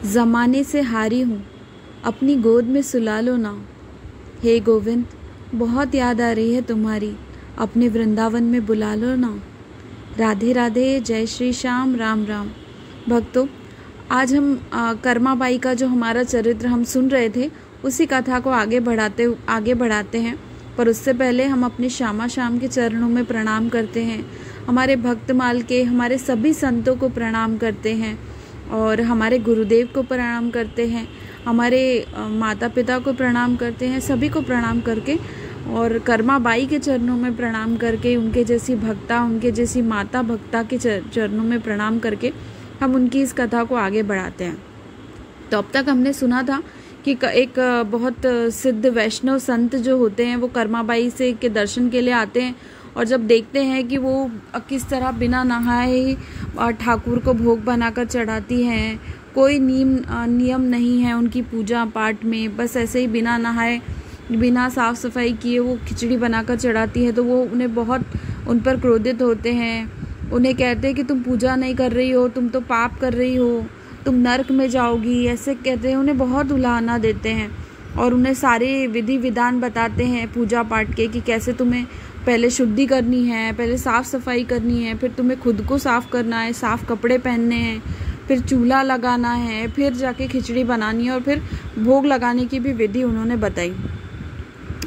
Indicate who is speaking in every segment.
Speaker 1: ज़माने से हारी हूँ, अपनी गोद में सुला लो ना। हे गोविंद, बहुत याद आ रही है तुम्हारी, अपने वृंदावन में बुला लो ना। राधे राधे, जय श्री श्याम, राम राम। भक्तों, आज हम कर्माबाई का जो हमारा चरित्र हम सुन रहे थे, उसी कथा को आगे बढ़ाते हैं। पर उससे पहले हम अपने श्यामा श्याम के चरणों में प्रणाम करते हैं, हमारे भक्तमाल के, हमारे सभी संतों को प्रणाम करते हैं और हमारे गुरुदेव को प्रणाम करते हैं, हमारे माता पिता को प्रणाम करते हैं। सभी को प्रणाम करके और कर्माबाई के चरणों में प्रणाम करके, उनके जैसी भक्ता, उनके जैसी माता भक्ता के चरणों में प्रणाम करके हम उनकी इस कथा को आगे बढ़ाते हैं। तो अब तक हमने सुना था कि एक बहुत सिद्ध वैष्णव संत जो होते हैं वो कर्माबाई से के दर्शन के लिए आते हैं और जब देखते हैं कि वो किस तरह बिना नहाए ठाकुर को भोग बनाकर चढ़ाती हैं, कोई नियम नहीं है उनकी पूजा पाठ में, बस ऐसे ही बिना नहाए बिना साफ सफाई किए वो खिचड़ी बनाकर चढ़ाती है, तो वो उन्हें बहुत उन पर क्रोधित होते हैं। उन्हें कहते हैं कि तुम पूजा नहीं कर रही हो, तुम तो पाप कर रही हो, तुम नरक में जाओगी, ऐसे कहते हैं। उन्हें बहुत उलाहना देते हैं और उन्हें सारे विधि विधान बताते हैं पूजा पाठ के कि कैसे तुम्हें पहले शुद्धि करनी है, पहले साफ़ सफाई करनी है, फिर तुम्हें खुद को साफ़ करना है, साफ़ कपड़े पहनने हैं, फिर चूल्हा लगाना है, फिर जाके खिचड़ी बनानी है और फिर भोग लगाने की भी विधि उन्होंने बताई।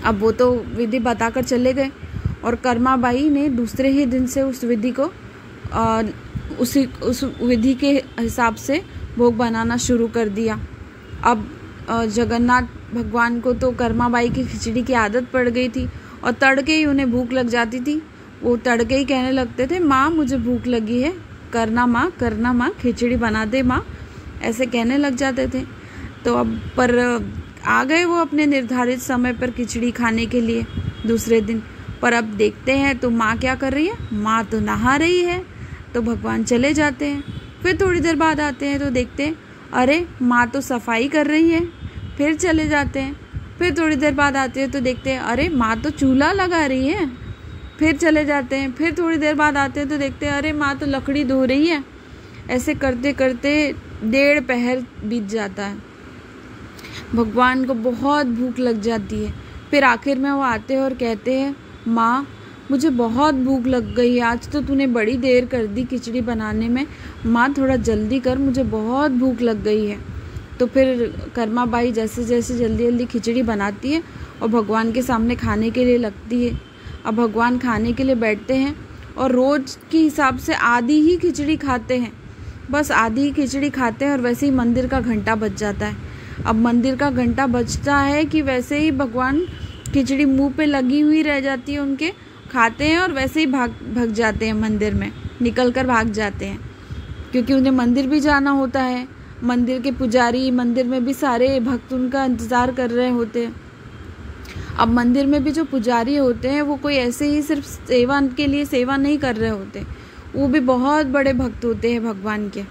Speaker 1: अब वो तो विधि बताकर चले गए और कर्माबाई ने दूसरे ही दिन से उस विधि को उस विधि के हिसाब से भोग बनाना शुरू कर दिया। अब जगन्नाथ भगवान को तो कर्माबाई की खिचड़ी की आदत पड़ गई थी और तड़के ही उन्हें भूख लग जाती थी। वो तड़के ही कहने लगते थे, माँ मुझे भूख लगी है, करना माँ, खिचड़ी बना दे माँ, ऐसे कहने लग जाते थे। तो अब पर आ गए वो अपने निर्धारित समय पर खिचड़ी खाने के लिए दूसरे दिन। पर अब देखते हैं तो माँ क्या कर रही है, माँ तो नहा रही है। तो भगवान चले जाते हैं, फिर थोड़ी देर बाद आते हैं तो देखते हैं अरे माँ तो सफाई कर रही है। फिर चले जाते हैं, फिर थोड़ी देर बाद आते हैं तो देखते हैं अरे माँ तो चूल्हा लगा रही है। फिर चले जाते हैं, फिर थोड़ी देर बाद आते हैं तो देखते हैं अरे माँ तो लकड़ी धो रही है। ऐसे करते करते 1.5 पहर बीत जाता है। भगवान को बहुत भूख लग जाती है। फिर आखिर में वो आते हैं और कहते हैं, माँ मुझे बहुत भूख लग गई, आज तो तूने बड़ी देर कर दी खिचड़ी बनाने में, माँ थोड़ा जल्दी कर, मुझे बहुत भूख लग गई है। तो फिर कर्माबाई जैसे जैसे जल्दी जल्दी खिचड़ी बनाती है और भगवान के सामने खाने के लिए लगती है। अब भगवान खाने के लिए बैठते हैं और रोज़ के हिसाब से आधी ही खिचड़ी खाते हैं, बस आधी ही खिचड़ी खाते हैं और वैसे ही मंदिर का घंटा बज जाता है। अब मंदिर का घंटा बजता है कि वैसे ही भगवान खिचड़ी मुंह पे लगी हुई रह जाती है उनके, खाते हैं और वैसे ही भाग जाते हैं, मंदिर में निकल कर भाग जाते हैं, क्योंकि उन्हें मंदिर भी जाना होता है। मंदिर के पुजारी, मंदिर में भी सारे भक्त उनका इंतज़ार कर रहे होते हैं। अब मंदिर में भी जो पुजारी होते हैं वो कोई ऐसे ही सिर्फ सेवा के लिए सेवा नहीं कर रहे होते, वो भी बहुत बड़े भक्त होते हैं भगवान के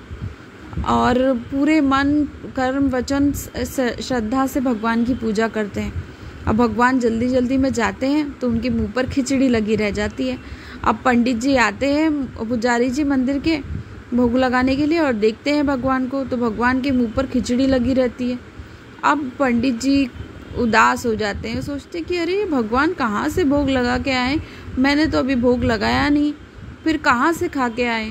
Speaker 1: और पूरे मन कर्म वचन श्रद्धा से भगवान की पूजा करते हैं। अब भगवान जल्दी जल्दी में जाते हैं तो उनके मुंह पर खिचड़ी लगी रह जाती है। अब पंडित जी आते हैं, पुजारी जी मंदिर के भोग लगाने के लिए, और देखते हैं भगवान को तो भगवान के मुंह पर खिचड़ी लगी रहती है। अब पंडित जी उदास हो जाते हैं, सोचते कि अरे भगवान कहाँ से भोग लगा के आए, मैंने तो अभी भोग लगाया नहीं, फिर कहाँ से खा के आए।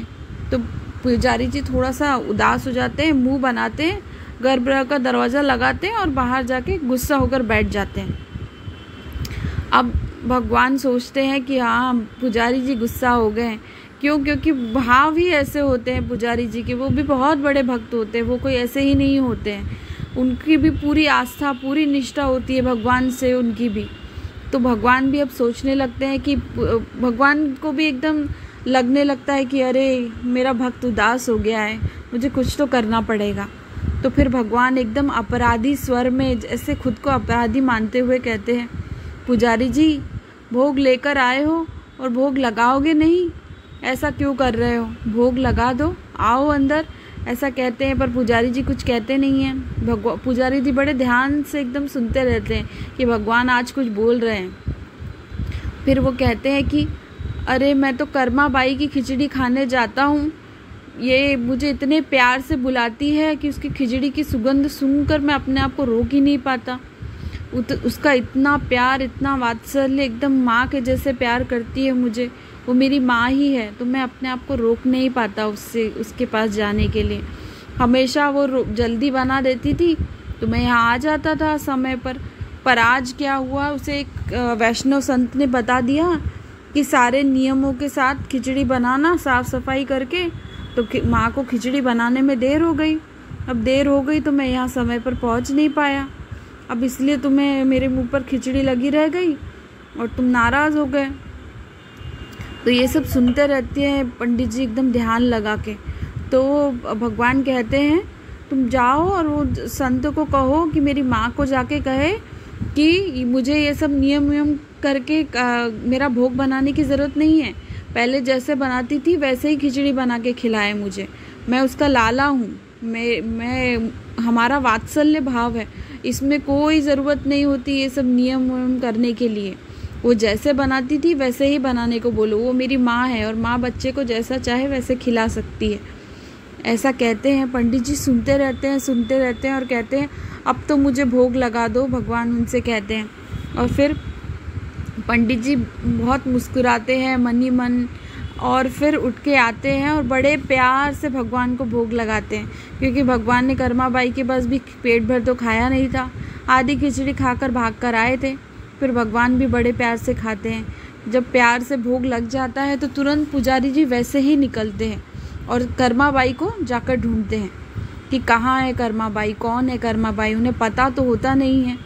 Speaker 1: तो पुजारी जी थोड़ा सा उदास हो जाते हैं, मुंह बनाते हैं, गर्भगृह का दरवाज़ा लगाते हैं और बाहर जाके गुस्सा होकर बैठ जाते हैं। अब भगवान सोचते हैं कि हाँ पुजारी जी गुस्सा हो गए, क्योंकि भाव ही ऐसे होते हैं पुजारी जी के, वो भी बहुत बड़े भक्त होते हैं, वो कोई ऐसे ही नहीं होते हैं, उनकी भी पूरी आस्था पूरी निष्ठा होती है भगवान से उनकी भी। तो भगवान भी अब सोचने लगते हैं कि भगवान को भी एकदम लगने लगता है कि अरे मेरा भक्त उदास हो गया है, मुझे कुछ तो करना पड़ेगा। तो फिर भगवान एकदम अपराधी स्वर में, जैसे खुद को अपराधी मानते हुए कहते हैं, पुजारी जी भोग लेकर आए हो और भोग लगाओगे नहीं, ऐसा क्यों कर रहे हो, भोग लगा दो, आओ अंदर, ऐसा कहते हैं। पर पुजारी जी कुछ कहते नहीं हैं। पुजारी जी बड़े ध्यान से एकदम सुनते रहते हैं कि भगवान आज कुछ बोल रहे हैं। फिर वो कहते हैं कि अरे मैं तो कर्माबाई की खिचड़ी खाने जाता हूँ, ये मुझे इतने प्यार से बुलाती है कि उसकी खिचड़ी की सुगंध सूंघकर मैं अपने आप को रोक ही नहीं पाता। उसका इतना प्यार, इतना वात्सल्य, एकदम माँ के जैसे प्यार करती है मुझे। वो मेरी माँ ही है, तो मैं अपने आप को रोक नहीं पाता उसके पास जाने के लिए। हमेशा वो जल्दी बना देती थी तो मैं यहाँ आ जाता था समय पर आज क्या हुआ, उसे एक वैष्णव संत ने बता दिया कि सारे नियमों के साथ खिचड़ी बनाना, साफ सफाई करके। तो माँ को खिचड़ी बनाने में देर हो गई। अब देर हो गई तो मैं यहाँ समय पर पहुँच नहीं पाया। अब इसलिए तुम्हें मेरे मुंह पर खिचड़ी लगी रह गई और तुम नाराज़ हो गए। तो ये सब सुनते रहते हैं पंडित जी एकदम ध्यान लगा के। तो भगवान कहते हैं तुम जाओ और वो संत को कहो कि मेरी माँ को जाके कहे कि मुझे ये सब नियम करके मेरा भोग बनाने की ज़रूरत नहीं है। पहले जैसे बनाती थी वैसे ही खिचड़ी बना के खिलाए मुझे। मैं उसका लाला हूँ, मैं हमारा वात्सल्य भाव है, इसमें कोई ज़रूरत नहीं होती ये सब नियम करने के लिए। वो जैसे बनाती थी वैसे ही बनाने को बोलो। वो मेरी माँ है और माँ बच्चे को जैसा चाहे वैसे खिला सकती है। ऐसा कहते हैं पंडित जी। सुनते रहते हैं और कहते हैं अब तो मुझे भोग लगा दो, भगवान उनसे कहते हैं। और फिर पंडित जी बहुत मुस्कुराते हैं मन ही मन, और फिर उठ के आते हैं और बड़े प्यार से भगवान को भोग लगाते हैं। क्योंकि भगवान ने कर्माबाई के पास भी पेट भर तो खाया नहीं था, आधी खिचड़ी खाकर भाग कर आए थे। फिर भगवान भी बड़े प्यार से खाते हैं। जब प्यार से भोग लग जाता है तो तुरंत पुजारी जी वैसे ही निकलते हैं और कर्माबाई को जाकर ढूंढते हैं कि कहाँ है कर्माबाई, कौन है कर्माबाई। उन्हें पता तो होता नहीं है।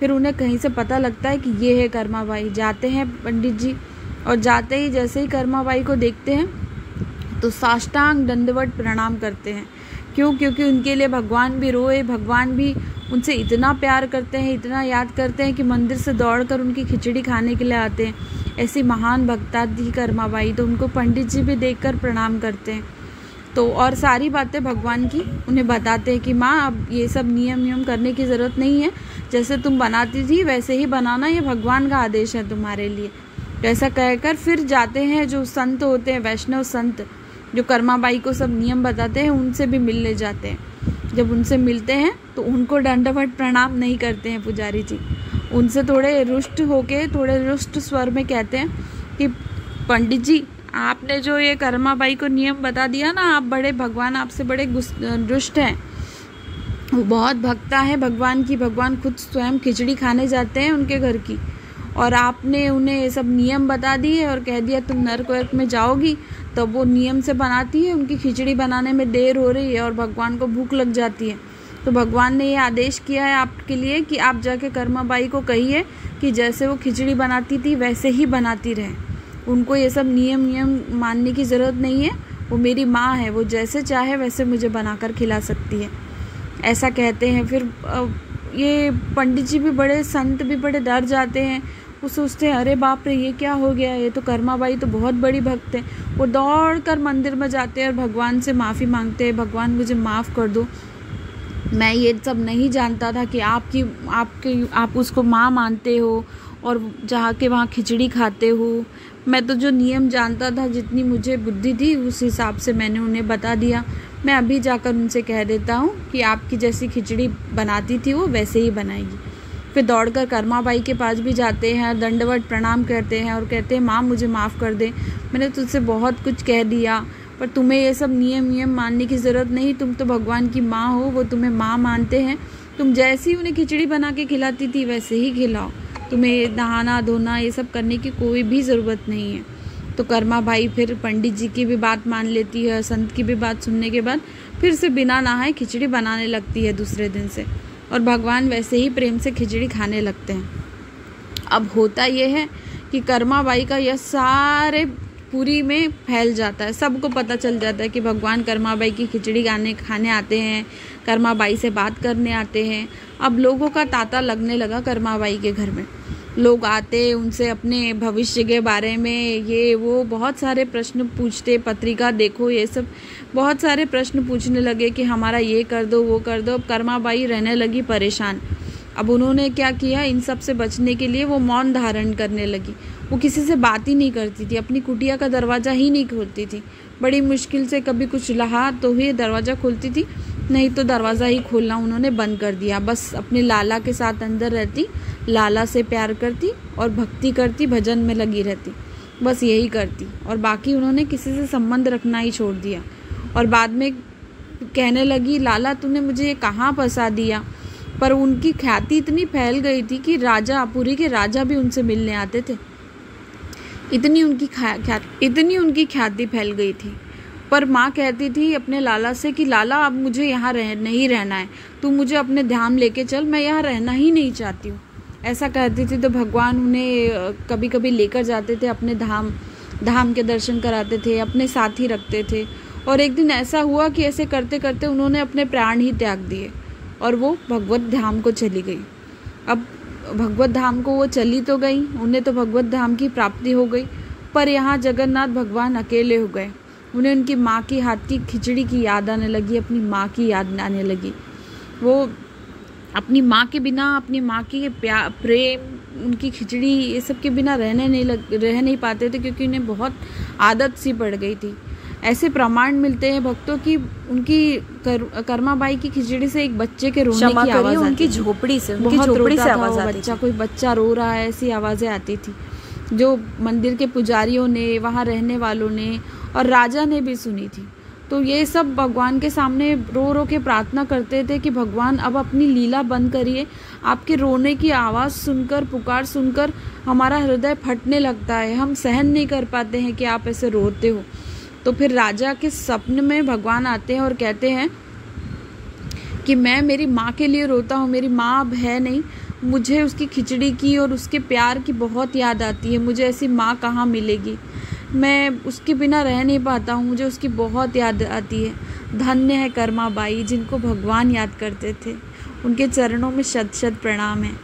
Speaker 1: फिर उन्हें कहीं से पता लगता है कि ये है कर्माबाई। जाते हैं पंडित जी और जाते ही जैसे ही कर्माबाई को देखते हैं तो साष्टांग दंडवत प्रणाम करते हैं। क्योंकि उनके लिए भगवान भी रोए, भगवान भी उनसे इतना प्यार करते हैं, इतना याद करते हैं कि मंदिर से दौड़कर उनकी खिचड़ी खाने के लिए आते हैं। ऐसी महान भक्ता थी कर्माबाई। तो उनको पंडित जी भी देखकर प्रणाम करते हैं। तो और सारी बातें भगवान की उन्हें बताते हैं कि माँ अब ये सब नियम करने की ज़रूरत नहीं है, जैसे तुम बनाती थी वैसे ही बनाना, ये भगवान का आदेश है तुम्हारे लिए। तो ऐसा कहकर फिर जाते हैं जो संत होते हैं, वैष्णव संत जो कर्माबाई को सब नियम बताते हैं, उनसे भी मिलने जाते हैं। जब उनसे मिलते हैं तो उनको दंडवत प्रणाम नहीं करते हैं पुजारी जी। उनसे थोड़े रुष्ट स्वर में कहते हैं कि पंडित जी आपने जो ये कर्माबाई को नियम बता दिया ना, आप बड़े, भगवान आपसे बड़े दुष्ट हैं। वो बहुत भक्ता है भगवान की, भगवान खुद स्वयं खिचड़ी खाने जाते हैं उनके घर की, और आपने उन्हें ये सब नियम बता दिए और कह दिया तुम नर्क वर्क में जाओगी। तब वो नियम से बनाती है, उनकी खिचड़ी बनाने में देर हो रही है और भगवान को भूख लग जाती है। तो भगवान ने ये आदेश किया है आपके लिए कि आप जाके कर्माबाई को कहिए कि जैसे वो खिचड़ी बनाती थी वैसे ही बनाती रहे। उनको ये सब नियम मानने की ज़रूरत नहीं है। वो मेरी माँ है, वो जैसे चाहे वैसे मुझे बनाकर खिला सकती है। ऐसा कहते हैं। फिर ये पंडित जी भी बड़े, संत भी बड़े डर जाते हैं। वो सोचते हैं अरे बाप रे ये क्या हो गया, ये तो कर्माबाई तो बहुत बड़ी भक्त है। वो दौड़कर मंदिर में जाते हैं और भगवान से माफ़ी मांगते हैं, भगवान मुझे माफ़ कर दो, मैं ये सब नहीं जानता था कि आप उसको माँ मानते हो और जहाँ के वहाँ खिचड़ी खाते हो। मैं तो जो नियम जानता था, जितनी मुझे बुद्धि थी उस हिसाब से मैंने उन्हें बता दिया। मैं अभी जाकर उनसे कह देता हूँ कि आपकी जैसी खिचड़ी बनाती थी वो वैसे ही बनाएगी। फिर दौड़कर कर्माबाई के पास भी जाते हैं, दंडवत प्रणाम करते हैं और कहते हैं माँ मुझे माफ़ कर दे, मैंने तुझसे बहुत कुछ कह दिया, पर तुम्हें ये सब नियम मानने की ज़रूरत नहीं। तुम तो भगवान की माँ हो, वो तुम्हें माँ मानते हैं। तुम जैसी उन्हें खिचड़ी बना के खिलाती थी वैसे ही खिलाओ, तुम्हें नहाना धोना ये सब करने की कोई भी ज़रूरत नहीं है। तो कर्माबाई फिर पंडित जी की भी बात मान लेती है, संत की भी बात सुनने के बाद फिर से बिना नहाए खिचड़ी बनाने लगती है दूसरे दिन से, और भगवान वैसे ही प्रेम से खिचड़ी खाने लगते हैं। अब होता ये है कि कर्माबाई का यह सारे पूरी में फैल जाता है, सबको पता चल जाता है कि भगवान कर्माबाई की खिचड़ी खाने आते हैं, कर्माबाई से बात करने आते हैं। अब लोगों का तांता लगने लगा कर्माबाई के घर में। लोग आते, उनसे अपने भविष्य के बारे में ये वो बहुत सारे प्रश्न पूछते, पत्रिका देखो ये सब बहुत सारे प्रश्न पूछने लगे कि हमारा ये कर दो वो कर दो। अब कर्माबाई रहने लगी परेशान। अब उन्होंने क्या किया, इन सब से बचने के लिए वो मौन धारण करने लगी। वो किसी से बात ही नहीं करती थी, अपनी कुटिया का दरवाज़ा ही नहीं खोलती थी। बड़ी मुश्किल से कभी कुछ रहा तो ही दरवाज़ा खोलती थी, नहीं तो दरवाज़ा ही खोलना उन्होंने बंद कर दिया। बस अपने लाला के साथ अंदर रहती, लाला से प्यार करती और भक्ति करती, भजन में लगी रहती, बस यही करती। और बाकी उन्होंने किसी से संबंध रखना ही छोड़ दिया। और बाद में कहने लगी, लाला तूने मुझे ये कहाँ फंसा दिया। पर उनकी ख्याति इतनी फैल गई थी कि पुरी के राजा भी उनसे मिलने आते थे। इतनी उनकी ख्याति फैल गई थी। पर माँ कहती थी अपने लाला से कि लाला अब मुझे यहाँ नहीं रहना है, तू मुझे अपने धाम लेके चल, मैं यहाँ रहना ही नहीं चाहती हूँ। ऐसा कहती थी तो भगवान उन्हें कभी कभी लेकर जाते थे अपने धाम के दर्शन कराते थे, अपने साथ ही रखते थे। और एक दिन ऐसा हुआ कि ऐसे करते करते उन्होंने अपने प्राण ही त्याग दिए और वो भगवत धाम को चली गई। अब भगवत धाम को वो चली तो गई, उन्हें तो भगवत धाम की प्राप्ति हो गई, पर यहाँ जगन्नाथ भगवान अकेले हो गए। उन्हें उनकी माँ की हाथ की खिचड़ी की याद आने लगी, अपनी माँ की याद आने लगी। वो अपनी माँ के बिना, अपनी माँ की प्रेम, उनकी खिचड़ी, ये सब के बिना रह नहीं पाते थे, क्योंकि उन्हें बहुत आदत सी पड़ गई थी। ऐसे प्रमाण मिलते हैं भक्तों की उनकी कर्माबाई की खिचड़ी से एक बच्चे के रोने की आवाज़,
Speaker 2: उनकी झोपड़ी से आवाज़ आती थी।
Speaker 1: कोई बच्चा रो रहा है, ऐसी आवाज़ें आती थी, जो मंदिर के पुजारियों ने, वहाँ रहने वालों ने और राजा ने भी सुनी थी। तो ये सब भगवान के सामने रो रो के प्रार्थना करते थे कि भगवान अब अपनी लीला बंद करिए, आपके रोने की आवाज़ सुनकर, पुकार सुनकर हमारा हृदय फटने लगता है, हम सहन नहीं कर पाते हैं कि आप ऐसे रोते हो। तो फिर राजा के सपने में भगवान आते हैं और कहते हैं कि मैं मेरी माँ के लिए रोता हूँ, मेरी माँ अब है नहीं, मुझे उसकी खिचड़ी की और उसके प्यार की बहुत याद आती है, मुझे ऐसी माँ कहाँ मिलेगी, मैं उसके बिना रह नहीं पाता हूँ, मुझे उसकी बहुत याद आती है। धन्य है कर्माबाई जिनको भगवान याद करते थे, उनके चरणों में शत शत प्रणाम है।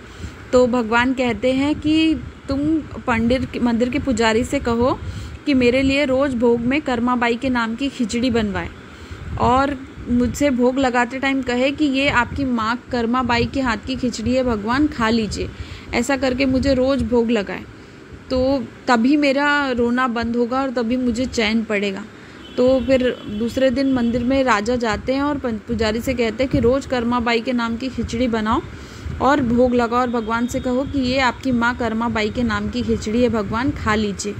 Speaker 1: तो भगवान कहते हैं कि तुम मंदिर के पुजारी से कहो कि मेरे लिए रोज़ भोग में कर्माबाई के नाम की खिचड़ी बनवाए और मुझसे भोग लगाते टाइम कहे कि ये आपकी माँ कर्माबाई के हाथ की खिचड़ी है, भगवान खा लीजिए, ऐसा करके मुझे रोज़ भोग लगाए, तो तभी मेरा रोना बंद होगा और तभी मुझे चैन पड़ेगा। तो फिर दूसरे दिन मंदिर में राजा जाते हैं और पुजारी से कहते हैं कि रोज़ कर्माबाई के नाम की खिचड़ी बनाओ और भोग लगाओ और भगवान से कहो कि ये आपकी माँ कर्माबाई के नाम की खिचड़ी है, भगवान खा लीजिए।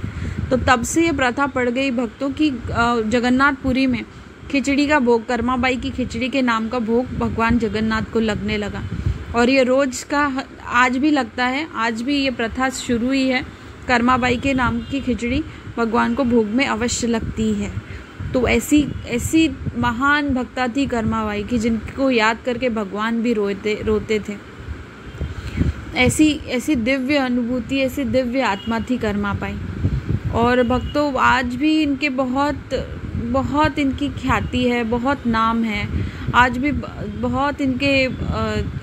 Speaker 1: तो तब से ये प्रथा पड़ गई भक्तों की, जगन्नाथपुरी में खिचड़ी का भोग, कर्माबाई की खिचड़ी के नाम का भोग भगवान जगन्नाथ को लगने लगा। और ये रोज़ का आज भी लगता है, आज भी ये प्रथा शुरू ही है, कर्माबाई के नाम की खिचड़ी भगवान को भोग में अवश्य लगती है। तो ऐसी महान भक्ता थी कर्माबाई की, जिनको याद करके भगवान भी रोते थे। ऐसी दिव्य अनुभूति, ऐसी दिव्य आत्मा थी कर्माबाई। और भक्तों आज भी इनके बहुत इनकी ख्याति है, बहुत नाम है, आज भी बहुत इनके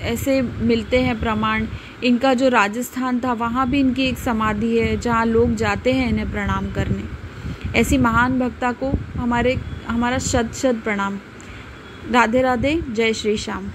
Speaker 1: ऐसे मिलते हैं प्रमाण। इनका जो राजस्थान था वहाँ भी इनकी एक समाधि है जहाँ लोग जाते हैं इन्हें प्रणाम करने। ऐसी महान भक्ता को हमारा शत शत प्रणाम। राधे राधे, जय श्री श्याम।